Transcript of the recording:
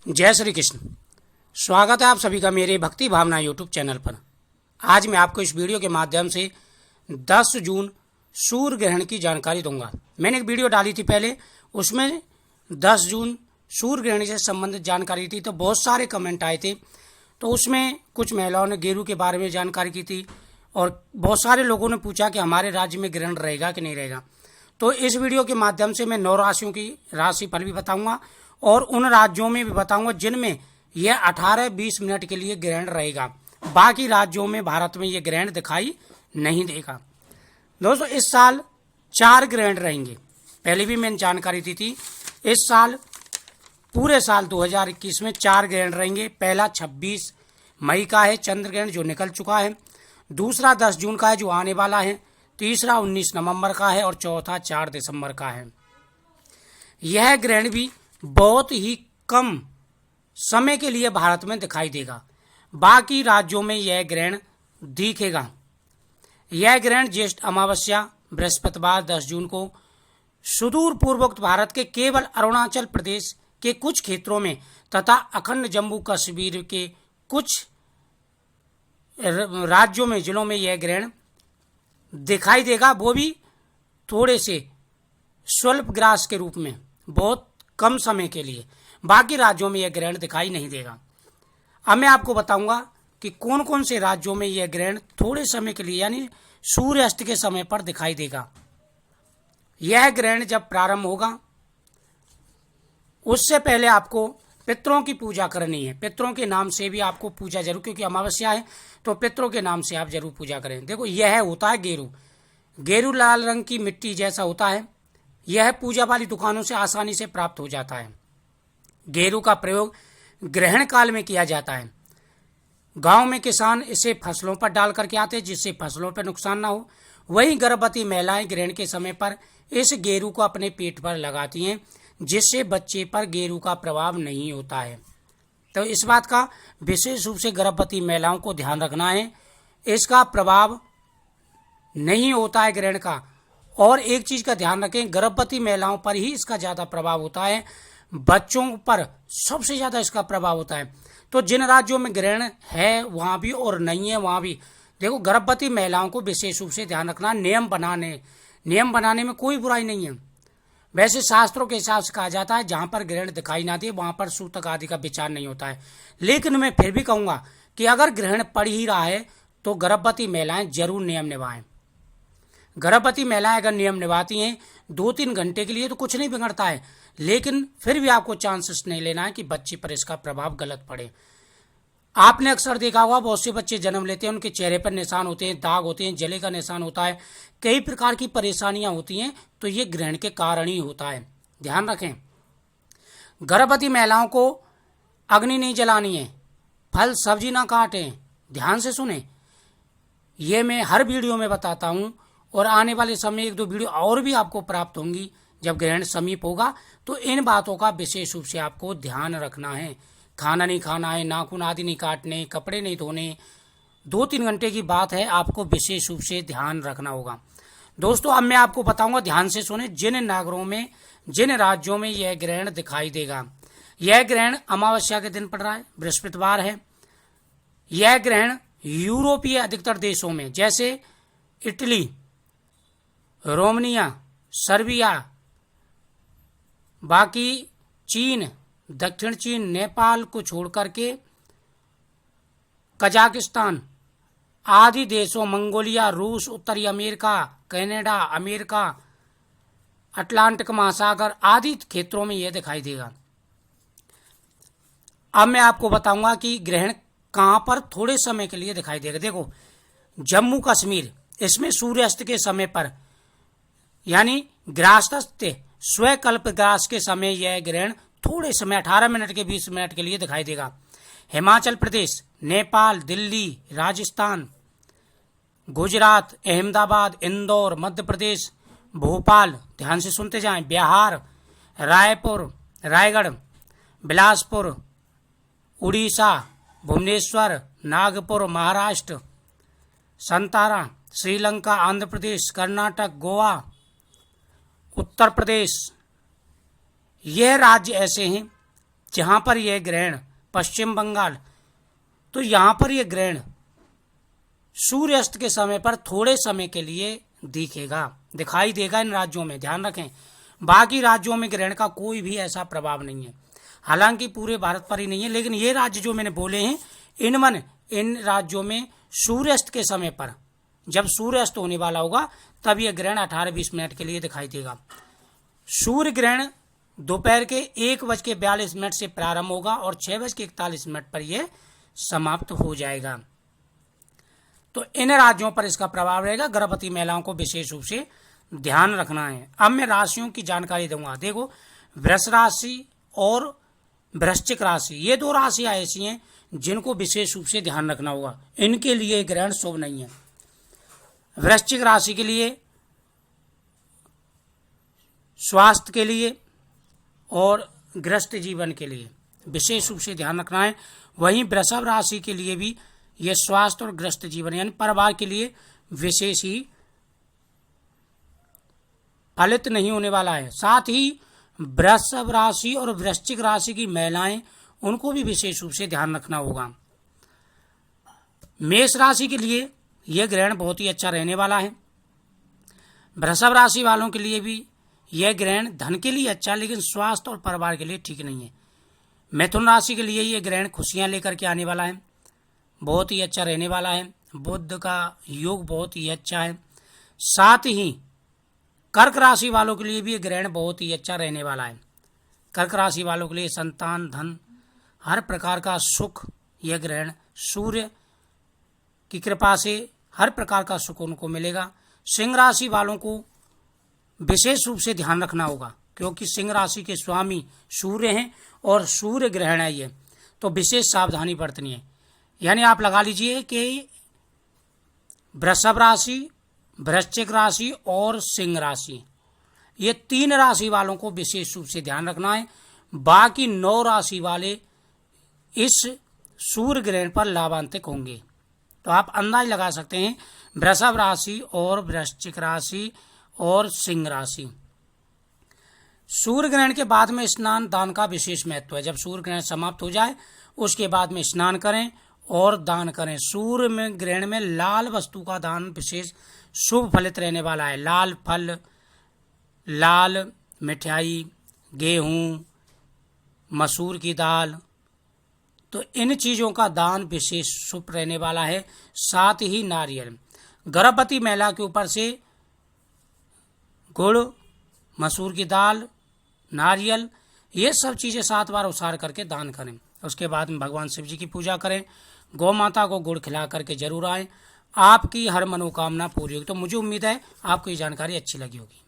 जय श्री कृष्ण। स्वागत है आप सभी का मेरे भक्ति भावना यूट्यूब चैनल पर। आज मैं आपको इस वीडियो के माध्यम से 10 जून सूर्य ग्रहण की जानकारी दूंगा। मैंने एक वीडियो डाली थी पहले, उसमें 10 जून सूर्य ग्रहण से संबंधित जानकारी थी, तो बहुत सारे कमेंट आए थे। तो उसमें कुछ महिलाओं ने गेरू के बारे में जानकारी की थी और बहुत सारे लोगों ने पूछा कि हमारे राज्य में ग्रहण रहेगा कि नहीं रहेगा। तो इस वीडियो के माध्यम से मैं 9 राशियों की राशि फल भी बताऊंगा और उन राज्यों में भी बताऊंगा जिनमें यह 18-20 मिनट के लिए ग्रहण रहेगा। बाकी राज्यों में भारत में यह ग्रहण दिखाई नहीं देगा। दोस्तों, इस साल 4 ग्रहण रहेंगे। पहले भी मैंने जानकारी दी थी। इस साल पूरे साल 2021 में 4 ग्रहण रहेंगे। पहला 26 मई का है चंद्र ग्रहण, जो निकल चुका है। दूसरा 10 जून का है, जो आने वाला है। तीसरा 19 नवंबर का है और चौथा 4 दिसंबर का है। यह ग्रहण भी बहुत ही कम समय के लिए भारत में दिखाई देगा। बाकी राज्यों में यह ग्रहण दिखेगा। यह ग्रहण ज्येष्ठ अमावस्या बृहस्पतिवार 10 जून को सुदूर पूर्वोक्त भारत के केवल अरुणाचल प्रदेश के कुछ क्षेत्रों में तथा अखंड जम्मू कश्मीर के कुछ राज्यों में, जिलों में यह ग्रहण दिखाई देगा। वो भी थोड़े से स्वल्प ग्रास के रूप में, बहुत कम समय के लिए। बाकी राज्यों में यह ग्रहण दिखाई नहीं देगा। अब मैं आपको बताऊंगा कि कौन कौन से राज्यों में यह ग्रहण थोड़े समय के लिए यानी सूर्यास्त के समय पर दिखाई देगा। यह ग्रहण जब प्रारंभ होगा उससे पहले आपको पितरों की पूजा करनी है। पितरों के नाम से भी आपको पूजा जरूर, क्योंकि अमावस्या है तो पितरों के नाम से आप जरूर पूजा करें। देखो, यह होता है गेरू। गेरू लाल रंग की मिट्टी जैसा होता है। यह पूजा वाली दुकानों से आसानी से प्राप्त हो जाता है। गेरू का प्रयोग ग्रहण काल में किया जाता है। गांव में किसान इसे फसलों पर डाल करके आते हैं, जिससे फसलों पर नुकसान ना हो। वहीं गर्भवती महिलाएं ग्रहण के समय पर इस गेरू को अपने पेट पर लगाती हैं, जिससे बच्चे पर गेरू का प्रभाव नहीं होता है। तो इस बात का विशेष रूप से गर्भवती महिलाओं को ध्यान रखना है। इसका प्रभाव नहीं होता है ग्रहण का। और एक चीज का ध्यान रखें, गर्भवती महिलाओं पर ही इसका ज्यादा प्रभाव होता है, बच्चों पर सबसे ज्यादा इसका प्रभाव होता है। तो जिन राज्यों में ग्रहण है वहां भी और नहीं है वहां भी, देखो, गर्भवती महिलाओं को विशेष रूप से ध्यान रखना। नियम बनाने में कोई बुराई नहीं है। वैसे शास्त्रों के हिसाब से कहा जाता है जहां पर ग्रहण दिखाई ना दे वहां पर सूतक आदि का विचार नहीं होता है। लेकिन मैं फिर भी कहूंगा कि अगर ग्रहण पड़ ही रहा है तो गर्भवती महिलाएं जरूर नियम निभाएं। गर्भवती महिलाएं अगर नियम निभाती हैं 2-3 घंटे के लिए तो कुछ नहीं बिगड़ता है, लेकिन फिर भी आपको चांसेस नहीं लेना है कि बच्चे पर इसका प्रभाव गलत पड़े। आपने अक्सर देखा होगा, बहुत से बच्चे जन्म लेते हैं, उनके चेहरे पर निशान होते हैं, दाग होते हैं, जले का निशान होता है, कई प्रकार की परेशानियां होती हैं। तो ये ग्रहण के कारण ही होता है। ध्यान रखें, गर्भवती महिलाओं को अग्नि नहीं जलानी है, फल सब्जी ना काटें। ध्यान से सुने, ये मैं हर वीडियो में बताता हूं और आने वाले समय 1-2 वीडियो और भी आपको प्राप्त होंगी जब ग्रहण समीप होगा। तो इन बातों का विशेष रूप से आपको ध्यान रखना है। खाना नहीं खाना है, नाखून आदि नहीं काटने, कपड़े नहीं धोने। 2-3 घंटे की बात है, आपको विशेष रूप से ध्यान रखना होगा। दोस्तों, अब मैं आपको बताऊंगा, ध्यान से सुने, जिन नागरों में, जिन राज्यों में यह ग्रहण दिखाई देगा। यह ग्रहण अमावस्या के दिन पड़ रहा है, बृहस्पतिवार है। यह ग्रहण यूरोपीय अधिकतर देशों में, जैसे इटली, रोमानिया, सर्बिया, बाकी चीन, दक्षिण चीन, नेपाल को छोड़कर के कजाकिस्तान आदि देशों, मंगोलिया, रूस, उत्तरी अमेरिका, कनाडा, अमेरिका, अटलांटिक महासागर आदि क्षेत्रों में यह दिखाई देगा। अब मैं आपको बताऊंगा कि ग्रहण कहां पर थोड़े समय के लिए दिखाई देगा। देखो, जम्मू कश्मीर, इसमें सूर्यास्त के समय पर यानी ग्रासस्थ स्वकल्प ग्रास के समय यह ग्रहण थोड़े समय 18 मिनट के 20 मिनट के लिए दिखाई देगा। हिमाचल प्रदेश, नेपाल, दिल्ली, राजस्थान, गुजरात, अहमदाबाद, इंदौर, मध्य प्रदेश, भोपाल, ध्यान से सुनते जाएं, बिहार, रायपुर, रायगढ़, बिलासपुर, उड़ीसा, भुवनेश्वर, नागपुर, महाराष्ट्र, संतारा, श्रीलंका, आंध्र प्रदेश, कर्नाटक, गोवा, उत्तर प्रदेश, यह राज्य ऐसे हैं जहां पर यह ग्रहण पश्चिम बंगाल, तो यहां पर यह ग्रहण सूर्यास्त के समय पर थोड़े समय के लिए दिखाई देगा इन राज्यों में, ध्यान रखें। बाकी राज्यों में ग्रहण का कोई भी ऐसा प्रभाव नहीं है, हालांकि पूरे भारत पर ही नहीं है, लेकिन ये राज्य जो मैंने बोले हैं इन राज्यों में सूर्यास्त के समय पर, जब सूर्यास्त होने वाला होगा तब यह ग्रहण 18-20 मिनट के लिए दिखाई देगा। सूर्य ग्रहण दोपहर के 1:42 से प्रारंभ होगा और 6:41 पर यह समाप्त हो जाएगा। तो इन राज्यों पर इसका प्रभाव रहेगा, गर्भवती महिलाओं को विशेष रूप से ध्यान रखना है। अब मैं राशियों की जानकारी दूंगा। देखो, वृष राशि और वृश्चिक राशि, ये दो राशियां ऐसी हैं जिनको विशेष रूप से ध्यान रखना होगा, इनके लिए ग्रहण शुभ नहीं है। वृश्चिक राशि के लिए स्वास्थ्य के लिए और ग्रस्त जीवन के लिए विशेष रूप से ध्यान रखना है। वहीं वृषभ राशि के लिए भी यह स्वास्थ्य और ग्रस्त जीवन यानी परिवार के लिए विशेष ही फलित नहीं होने वाला है। साथ ही वृषभ राशि और वृश्चिक राशि की महिलाएं, उनको भी विशेष रूप से ध्यान रखना होगा। मेष राशि के लिए यह ग्रहण बहुत ही अच्छा रहने वाला है। वृषभ राशि वालों के लिए भी यह ग्रहण धन के लिए अच्छा, लेकिन स्वास्थ्य और परिवार के लिए ठीक नहीं है। मिथुन राशि के लिए यह ग्रहण खुशियां लेकर के आने वाला है, बहुत ही अच्छा रहने वाला है। बुध का योग बहुत ही अच्छा है। साथ ही कर्क राशि वालों के लिए भी यह ग्रहण बहुत ही अच्छा रहने वाला है। कर्क राशि वालों के लिए संतान, धन, हर प्रकार का सुख, यह ग्रहण सूर्य की कृपा से हर प्रकार का सुख उनको मिलेगा। सिंह राशि वालों को विशेष रूप से ध्यान रखना होगा, क्योंकि सिंह राशि के स्वामी सूर्य हैं और सूर्य ग्रहण है ये, तो विशेष सावधानी बरतनी है। यानी आप लगा लीजिए कि वृषभ राशि, वृश्चिक राशि और सिंह राशि, ये 3 राशि वालों को विशेष रूप से ध्यान रखना है। बाकी 9 राशि वाले इस सूर्य ग्रहण पर लाभान्वित होंगे। तो आप अंदाज लगा सकते हैं, वृषभ राशि और वृश्चिक राशि और सिंह राशि। सूर्य ग्रहण के बाद में स्नान दान का विशेष महत्व है। जब सूर्य ग्रहण समाप्त हो जाए उसके बाद में स्नान करें और दान करें। सूर्य में ग्रहण में लाल वस्तु का दान विशेष शुभ फलित रहने वाला है। लाल फल, लाल मिठाई, गेहूं, मसूर की दाल, तो इन चीज़ों का दान विशेष शुभ रहने वाला है। साथ ही नारियल, गर्भवती महिला के ऊपर से गुड़, मसूर की दाल, नारियल, ये सब चीज़ें 7 बार उसार करके दान करें। उसके बाद में भगवान शिव जी की पूजा करें। गौ माता को गुड़ खिला करके जरूर आएँ, आपकी हर मनोकामना पूरी होगी। तो मुझे उम्मीद है आपको ये जानकारी अच्छी लगी होगी।